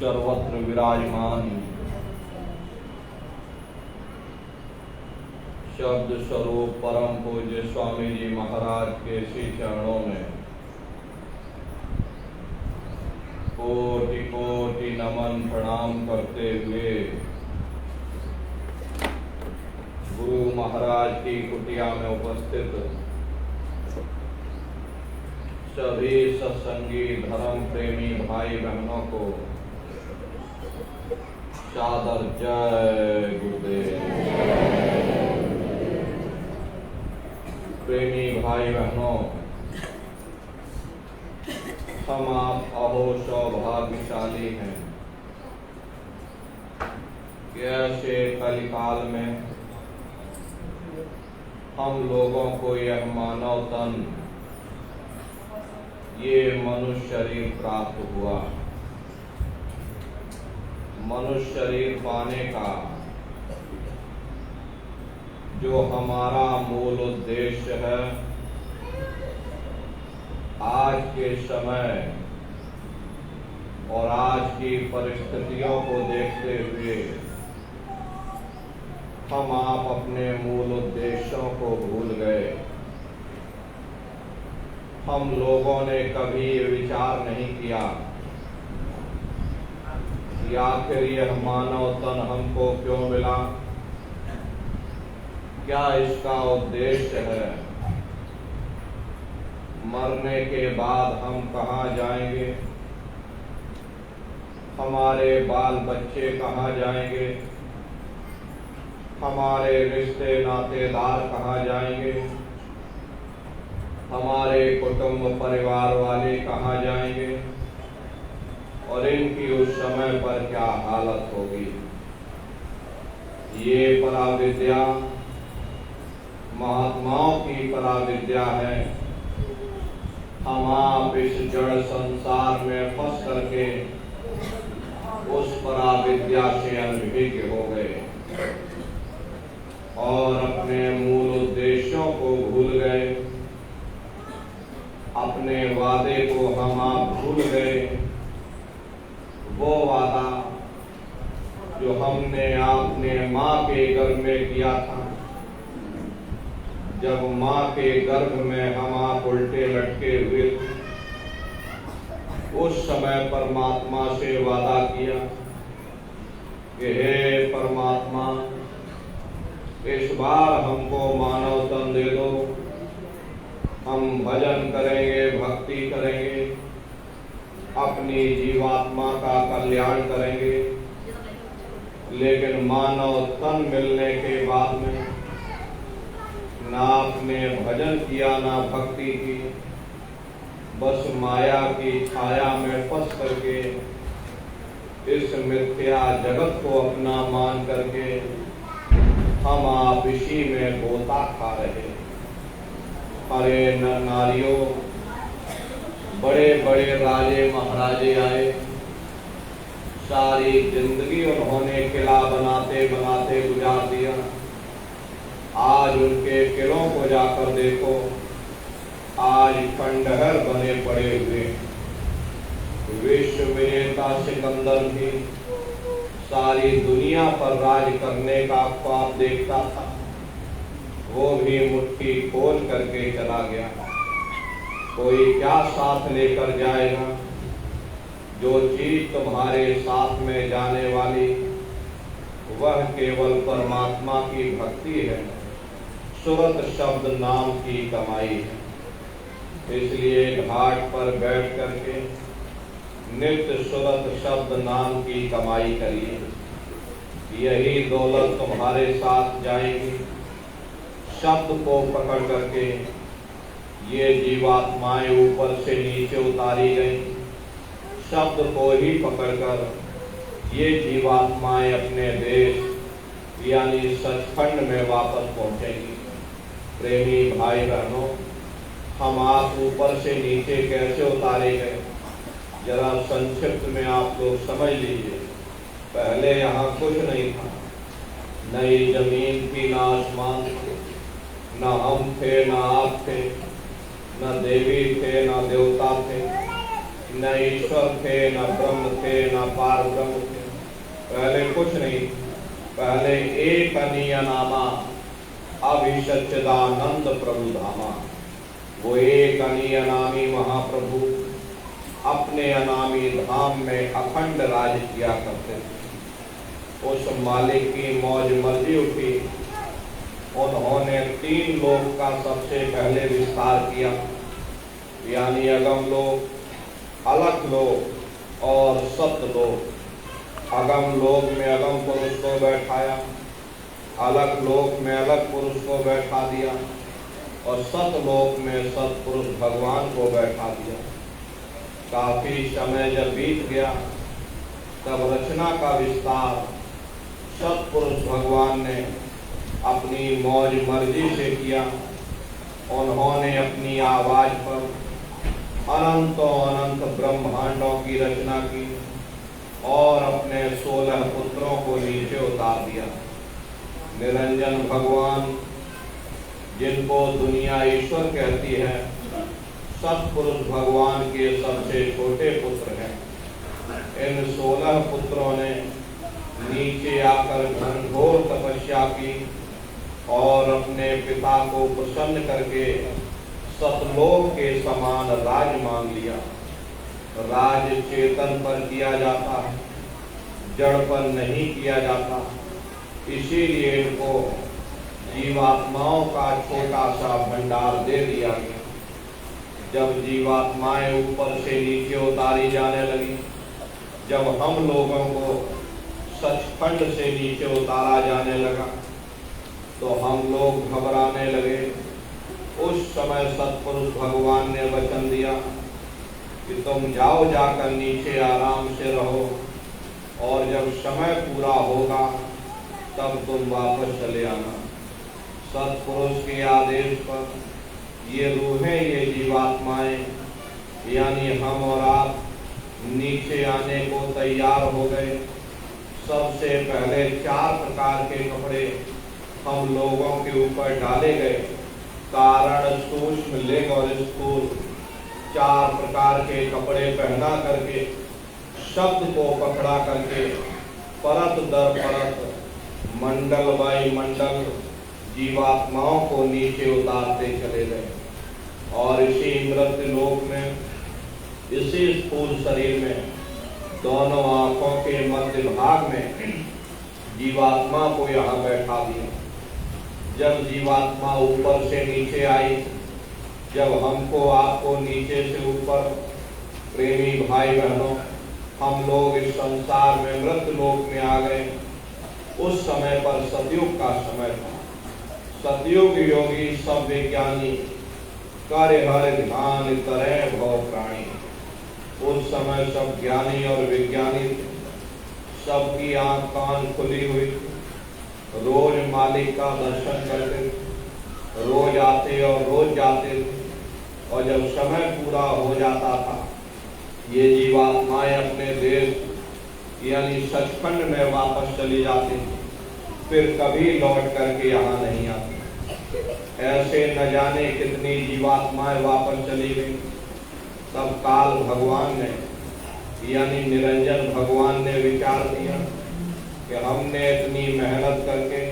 सर्वत्र विराजमान शब्द स्वरूप परम पूज्य स्वामी जी महाराज के श्री चरणों में कोटि कोटि नमन प्रणाम करते हुए गुरु महाराज की कुटिया में उपस्थित सभी सत्संगी धर्म प्रेमी भाई बहनों को सादर जय गुरुदेव। प्रेमी भाई बहनों, हम आप अहो सौभाग्यशाली हैं कि ऐसे कलिकाल में हम लोगों को यह मानव तन, ये मनुष्य शरीर प्राप्त हुआ। मनुष्य शरीर पाने का जो हमारा मूल उद्देश्य है, आज के समय और आज की परिस्थितियों को देखते हुए हम आप अपने मूल उद्देश्यों को भूल गए। हम लोगों ने कभी विचार नहीं किया कि आखिर यह मानव तन हमको क्यों मिला, क्या इसका उद्देश्य है, मरने के बाद हम कहाँ जाएंगे, हमारे बाल बच्चे कहाँ जाएंगे, हमारे रिश्ते नातेदार कहाँ जाएंगे, हमारे कुटुंब परिवार वाले कहाँ जाएंगे और इनकी उस समय पर क्या हालत होगी। ये पराविद्या महात्माओं की पराविद्या है। हम आप इस जड़ संसार में फंस करके उस पराविद्या से अनभिज्ञ हो गए और अपने मूल उद्देश्यों को भूल गए, अपने वादे को हम आप भूल गए। वो वादा जो हमने आपने माँ के गर्भ में किया था, जब माँ के गर्भ में हम आप उल्टे लटके हुए थे, उस समय परमात्मा से वादा किया कि हे परमात्मा, इस बार हमको मानव तन दे दो, हम भजन करेंगे, भक्ति करेंगे, अपनी जीवात्मा का कल्याण करेंगे। लेकिन मानव तन मिलने के बाद में ना आपने भजन किया, ना भक्ति की, बस माया की छाया में फंस करके इस मिथ्या जगत को अपना मान करके हम आप इसी में गोता खा रहे। अरे नर नारियों, बड़े बड़े राजे महाराजे आए, सारी जिंदगी उन्होंने किला बनाते बनाते गुजार दिया। आज उनके किलों को जाकर देखो, आज खंडहर बने पड़े हुए। विश्व विजेता सिकंदर भी सारी दुनिया पर राज करने का ख्वाब देखता था, वो भी मुट्ठी खोल करके चला गया। कोई क्या साथ लेकर जाएगा? जो चीज तुम्हारे साथ में जाने वाली वह केवल परमात्मा की भक्ति है, सुरत शब्द नाम की कमाई है। इसलिए घाट पर बैठ करके नित्य सुरत शब्द नाम की कमाई करिए, यही दौलत तुम्हारे साथ जाएगी। शब्द को पकड़ करके ये जीवात्माएं ऊपर से नीचे उतारी गई, शब्द को ही पकड़कर ये जीवात्माएं अपने देश यानी सचखंड में वापस पहुंचेंगी। प्रेमी भाई बहनों, हम आप ऊपर से नीचे कैसे उतारे गए, जरा संक्षिप्त में आप लोग समझ लीजिए। पहले यहाँ कुछ नहीं था, न ये जमीन थी, न आसमान थे, न हम थे, न आप थे, न देवी थे, न देवता थे, न ईश्वर थे, न ब्रह्म थे, न पार ब्रह्म थे। पहले कुछ नहीं, पहले एक अनीय नामा अभिसच्चिदानंद प्रभु धामा। वो एक अनीय नामी महाप्रभु अपने अनामी धाम में अखंड राज किया करते थे। उस मालिक की मौज मर्जी उठी। उन्होंने 3 लोक का सबसे पहले विस्तार किया, यानी अगम लोक, अलख लोक और सतलोक। अगम लोक में अगम पुरुष को बैठाया, अलग लोक में अलग पुरुष को बैठा दिया और सतलोक में सतपुरुष भगवान को बैठा दिया। काफी समय जब बीत गया तब रचना का विस्तार सतपुरुष भगवान ने अपनी मौज मर्जी से किया। उन्होंने अपनी आवाज पर अनंतों अनंत ब्रह्मांडों की रचना की और अपने 16 पुत्रों को नीचे उतार दिया। निरंजन भगवान, जिनको दुनिया ईश्वर कहती है, सतपुरुष भगवान के सबसे छोटे पुत्र हैं। इन 16 पुत्रों ने नीचे आकर घनघोर तपस्या की और अपने पिता को प्रसन्न करके सतलोक के समान राज मांग लिया। राज चेतन पर किया जाता है, जड़ पर नहीं किया जाता। इसीलिए इनको जीवात्माओं का छोटा सा भंडार दे दिया गया। जब जीवात्माएं ऊपर से नीचे उतारी जाने लगी, जब हम लोगों को सचखंड से नीचे उतारा जाने लगा, तो हम लोग घबराने लगे। उस समय सतपुरुष भगवान ने वचन दिया कि तुम जाओ, जाकर नीचे आराम से रहो और जब समय पूरा होगा तब तुम वापस चले आना। सतपुरुष के आदेश पर ये रूहें, ये जीवात्माएं, यानी हम और आप नीचे आने को तैयार हो गए। सबसे पहले 4 प्रकार के कपड़े हम लोगों के ऊपर डाले गए। कारण, सूक्ष्म, लिंग और स्थूल 4 प्रकार के कपड़े पहना करके, शब्द को पकड़ा करके परत दर परत, मंडल बाई मंडल जीवात्माओं को नीचे उतारते चले गए। और इसी मृत्यु लोक में, इसी स्थूल शरीर में, दोनों आंखों के मध्य भाग में जीवात्मा को यहाँ बैठा दिया। जब जीवात्मा ऊपर से नीचे आई, जब हमको आपको नीचे से ऊपर, प्रेमी भाई बहनों, हम लोग इस संसार में मृत्यु लोक में आ गए। उस समय पर सतयुग का समय था। सतयुग योगी सब विज्ञानी कार्य हर ध्यान करें भव प्राणी। उस समय सब ज्ञानी और विज्ञानी थे। सबकी आंख कान खुली हुई, रोज मालिक का दर्शन करते थे, रोज आते और रोज जाते थे। और जब समय पूरा हो जाता था, ये जीवात्माएं अपने देश यानी सचखंड में वापस चली जाती थी, फिर कभी लौट करके यहाँ नहीं आती। ऐसे न जाने कितनी जीवात्माएं वापस चली गई। तब काल भगवान ने, यानी निरंजन भगवान ने विचार दिया कि हमने इतनी मेहनत करके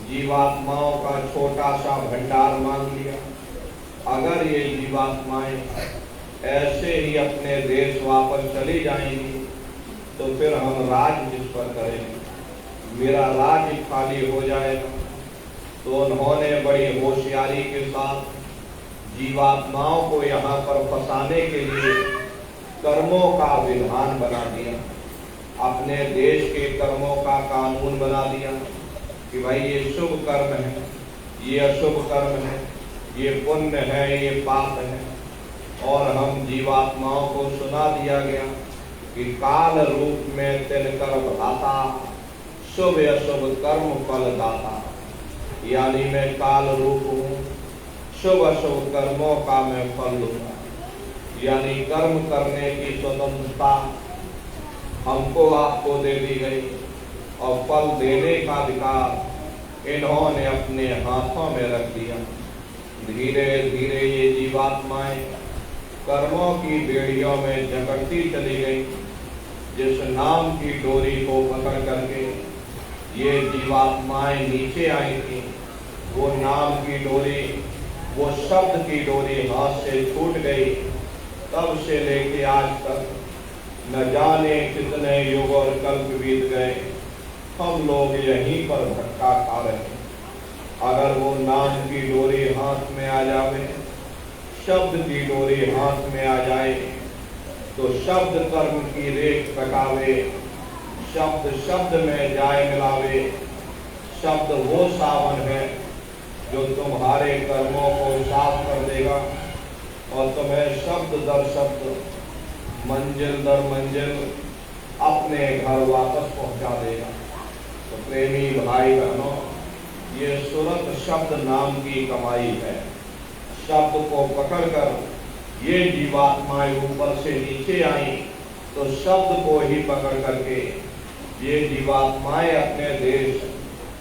जीवात्माओं का छोटा सा भंडार मांग लिया। अगर ये जीवात्माएं ऐसे ही अपने देश वापस चली जाएंगी तो फिर हम राज किस पर करेंगे, मेरा राज्य खाली हो जाएगा। तो उन्होंने बड़ी होशियारी के साथ जीवात्माओं को यहाँ पर फंसाने के लिए कर्मों का विधान बना दिया। अपने देश के कर्मों का कानून बना दिया कि भाई ये शुभ कर्म है, ये अशुभ कर्म है, ये पुण्य है, ये पाप है। और हम जीवात्माओं को सुना दिया गया कि काल रूप में तिनकर भाता, शुभ अशुभ कर्म फल दाता। यानी मैं काल रूप हूँ, शुभ अशुभ कर्मों का मैं फल लूंगा। यानी कर्म करने की स्वतंत्रता हमको आपको दे दी गई और फल देने का अधिकार इन्होंने अपने हाथों में रख दिया। धीरे धीरे ये जीवात्माएं कर्मों की बेड़ियों में जकड़ती चली गई। जिस नाम की डोरी को पकड़ करके ये जीवात्माएं नीचे आई थी, वो नाम की डोरी, वो शब्द की डोरी हाथ से छूट गई। तब से लेके आज तक न जाने कितने युग और कल्प बीत गए, हम लोग यहीं पर धक्का खा रहे हैं। अगर वो नाम की डोरी हाथ में आ जावे, शब्द की डोरी हाथ में आ जाए, तो शब्द कर्म की रेख कटावे, शब्द शब्द में जाए मिलावे। शब्द वो सावन है जो तुम्हारे कर्मों को साफ कर देगा और तुम्हें शब्द दर शब्द, मंजिल दर मंजिल अपने घर वापस पहुंचा देगा। तो प्रेमी भाई बहनों, ये सूरत शब्द नाम की कमाई है। शब्द को पकड़कर ये जीवात्माएं ऊपर से नीचे आई, तो शब्द को ही पकड़ करके ये जीवात्माएं अपने देश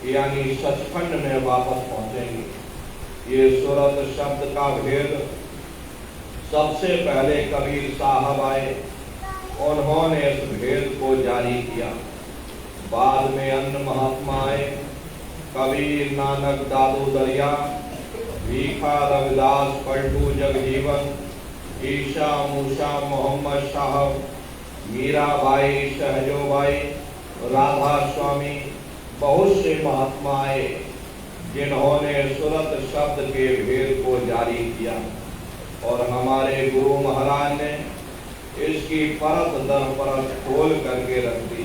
यानी सचखंड में वापस पहुंचेंगी। ये सूरत शब्द का भेद सबसे पहले कबीर साहब आए, उन्होंने इस भेद को जारी किया। बाद में अन्य महात्मा आए, कबीर, नानक, दादू दरिया, भीखा, रविदास, पलटू जगजीवन, ईशा, मूसा, मोहम्मद साहब, मीराबाई, सहजोबाई, राधा स्वामी, बहुत से महात्मा आए जिन्होंने सूरत शब्द के भेद को जारी किया। और हमारे गुरु महाराज ने इसकी परत दर परत खोल करके रख दी।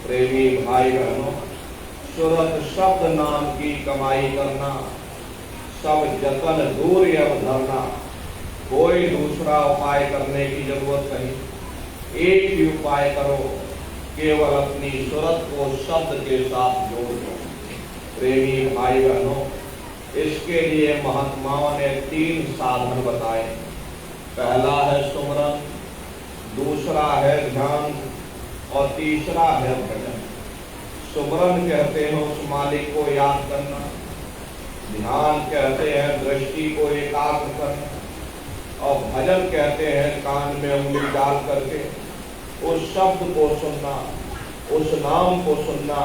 प्रेमी भाई बहनों, सूरत शब्द नाम की कमाई करना, सब जतन दूर अब धरना, कोई दूसरा उपाय करने की जरूरत नहीं। एक ही उपाय करो, केवल अपनी सूरत को शब्द के साथ जोड़ दो। प्रेमी भाई बहनों, इसके लिए महात्माओं ने 3 साधन बताए। पहला है सुमरन, दूसरा है ध्यान और तीसरा है भजन। सुमरन कहते हैं उस मालिक को याद करना, ध्यान कहते हैं दृष्टि को एकाग्र करना, और भजन कहते हैं कान में उंगली डाल करके उस शब्द को सुनना, उस नाम को सुनना,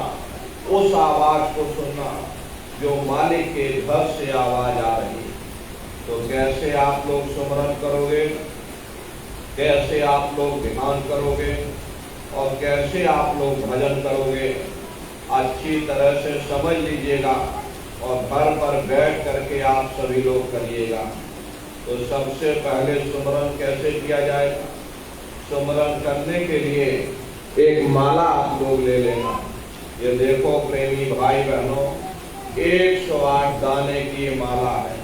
उस आवाज को सुनना जो मालिक के घर से आवाज आ रही है। तो कैसे आप लोग सुमरन करोगे, कैसे आप लोग ध्यान करोगे और कैसे आप लोग भजन करोगे, अच्छी तरह से समझ लीजिएगा और घर पर बैठ करके आप सभी लोग करिएगा। तो सबसे पहले सुमरन कैसे किया जाएगा? सुमरन करने के लिए एक माला आप लोग ले लेना। ये देखो प्रेमी भाई बहनों, 108 दाने की माला है।